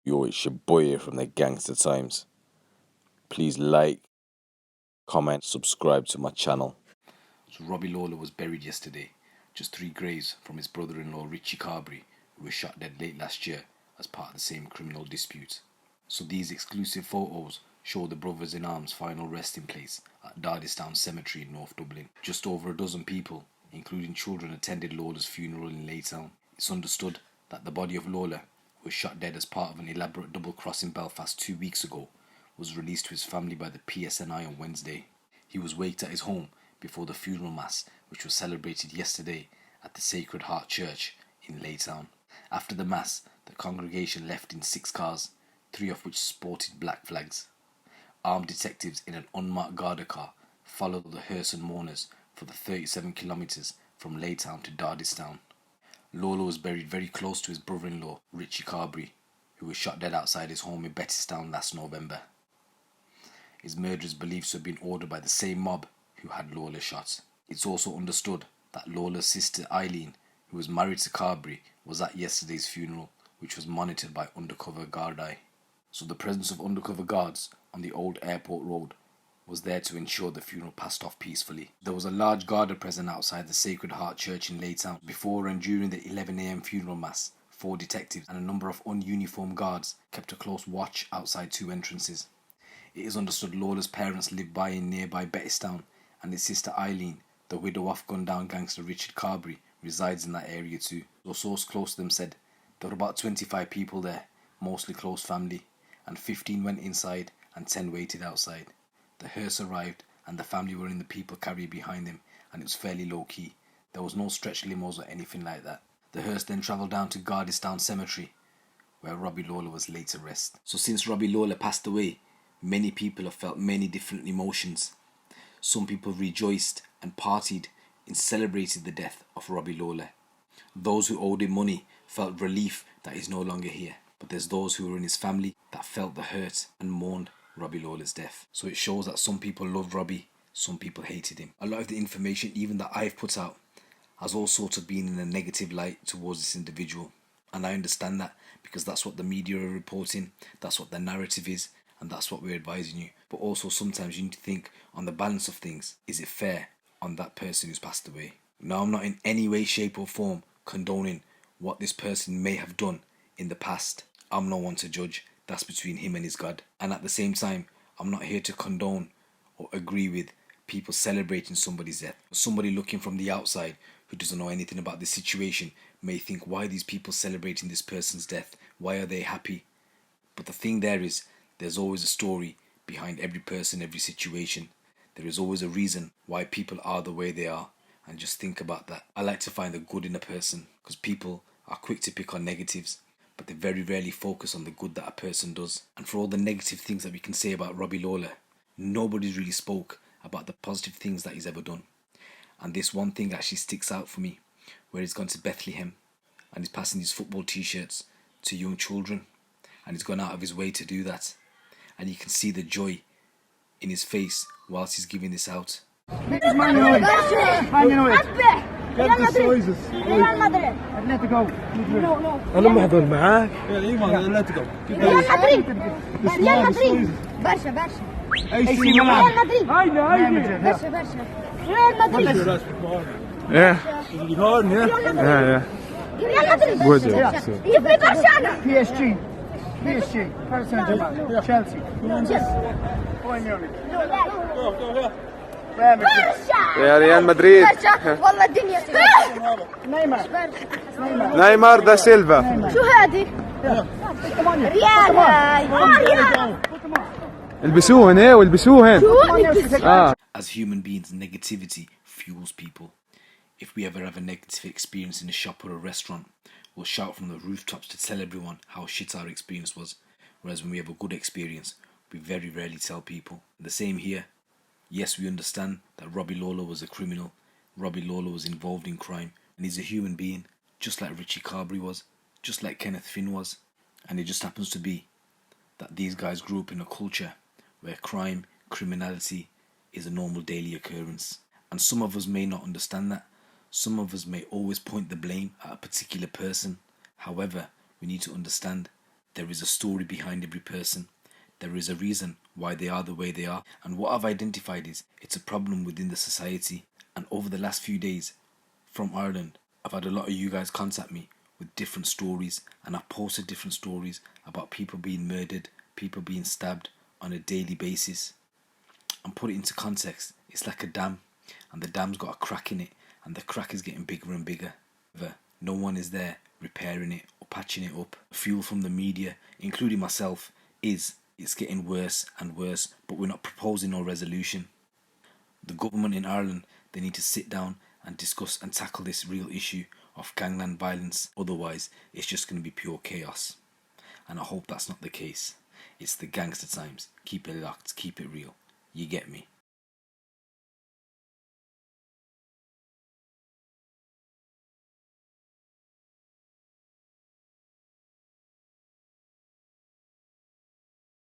Yo, it's your boy here from the Gangster Times. Please like, comment, subscribe to my channel. So Robbie Lawlor was buried yesterday, just 3 graves from his brother-in-law Richie Carberry, who was shot dead late last year as part of the same criminal dispute. So these exclusive photos show the brothers-in-arms' final resting place at Dardistown Cemetery in North Dublin. Just over a dozen people, including children, attended Lawlor's funeral in Laytown. It's understood that the body of Lawlor, who was shot dead as part of an elaborate double cross in Belfast 2 weeks ago, was released to his family by the PSNI on Wednesday. He was waked at his home before the funeral mass, which was celebrated yesterday at the Sacred Heart Church in Laytown. After the mass, the congregation left in 6 cars, 3 of which sported black flags. Armed detectives in an unmarked Garda car followed the hearse and mourners for the 37 kilometres from Laytown to Dardistown. Lawlor was buried very close to his brother-in-law, Richie Carberry, who was shot dead outside his home in Bettystown last November. His murder is believed to have been ordered by the same mob who had Lawlor shot. It's also understood that Lawlor's sister Eileen, who was married to Carberry, was at yesterday's funeral, which was monitored by undercover Gardaí. So the presence of undercover guards on the old airport road was there to ensure the funeral passed off peacefully. There was a large Garda present outside the Sacred Heart Church in Laytown. Before and during the 11 a.m. funeral mass, 4 detectives and a number of ununiformed guards kept a close watch outside 2 entrances. It is understood Lawlor's parents lived in nearby Bettystown, and his sister Eileen, the widow of gunned-down gangster Richard Carberry, resides in that area too. A source close to them said there were about 25 people there, mostly close family, and 15 went inside and 10 waited outside. The hearse arrived and the family were in the people carrier behind them, and it was fairly low-key. There was no stretch limos or anything like that. The hearse then travelled down to Dardistown Cemetery, where Robbie Lawlor was laid to rest. So since Robbie Lawlor passed away, many people have felt many different emotions. Some people rejoiced and partied in celebrating the death of Robbie Lawlor. Those who owed him money felt relief that he's no longer here. But there's those who were in his family that felt the hurt and mourned Robbie Lawlor's death. So it shows that some people loved Robbie, some people hated him. A lot of the information even that I've put out has all sort of been in a negative light towards this individual. And I understand that, because that's what the media are reporting, that's what the narrative is, and that's what we're advising you. But also sometimes you need to think on the balance of things. Is it fair on that person who's passed away? Now, I'm not in any way, shape or form condoning what this person may have done in the past. I'm no one to judge. That's between him and his God. And at the same time, I'm not here to condone or agree with people celebrating somebody's death. Somebody looking from the outside who doesn't know anything about this situation may think, why are these people celebrating this person's death? Why are they happy? But the thing there is, there's always a story behind every person, every situation. There is always a reason why people are the way they are. And just think about that. I like to find the good in a person, because people are quick to pick on negatives, but they very rarely focus on the good that a person does. And for all the negative things that we can say about Robbie Lawlor, nobody's really spoke about the positive things that he's ever done. And this one thing actually sticks out for me, where he's gone to Bethlehem and he's passing these football t-shirts to young children, and he's gone out of his way to do that. And you can see the joy in his face whilst he's giving this out. قد السويسس ريال مدريد اتلتيكو انا محضر معاك ايوه اتلتيكو ريال مدريد ريال مدريد برشا اي شيء ريال مدريد هاي برشا ريال مدريد ريال مدريد يفرق برشا بي اس جي باريس سان جيرمان تشيلسي وين ميونخ يا ريال مدريد والله الدنيا نيمار دا سيلفا شو هذه؟ ريال هاي البسوهن والبسوهن. As human beings, negativity fuels people. If we ever have a negative experience in a shop or a restaurant, we'll shout from the rooftops to tell everyone how shit our experience was. Whereas when we have a good experience, we very rarely tell people. The same here. Yes, we understand that Robbie Lawlor was a criminal. Robbie Lawlor was involved in crime, and he's a human being, just like Richie Carberry was, just like Kenneth Finn was. And it just happens to be that these guys grew up in a culture where crime, criminality is a normal daily occurrence. And some of us may not understand that. Some of us may always point the blame at a particular person. However, we need to understand There is a story behind every person. There is a reason why they are the way they are. And what I've identified is it's a problem within the society. And over the last few days from Ireland, I've had a lot of you guys contact me with different stories, and I've posted different stories about people being murdered, people being stabbed on a daily basis. And put it into context, it's like a dam, and the dam's got a crack in it, and the crack is getting bigger and bigger. No one is there repairing it or patching it up. Fuel from the media, including myself, is it's getting worse and worse, but we're not proposing no resolution. The government in Ireland, they need to sit down and discuss and tackle this real issue of gangland violence. Otherwise, it's just going to be pure chaos. And I hope that's not the case. It's the gangster times. Keep it locked, keep it real. You get me?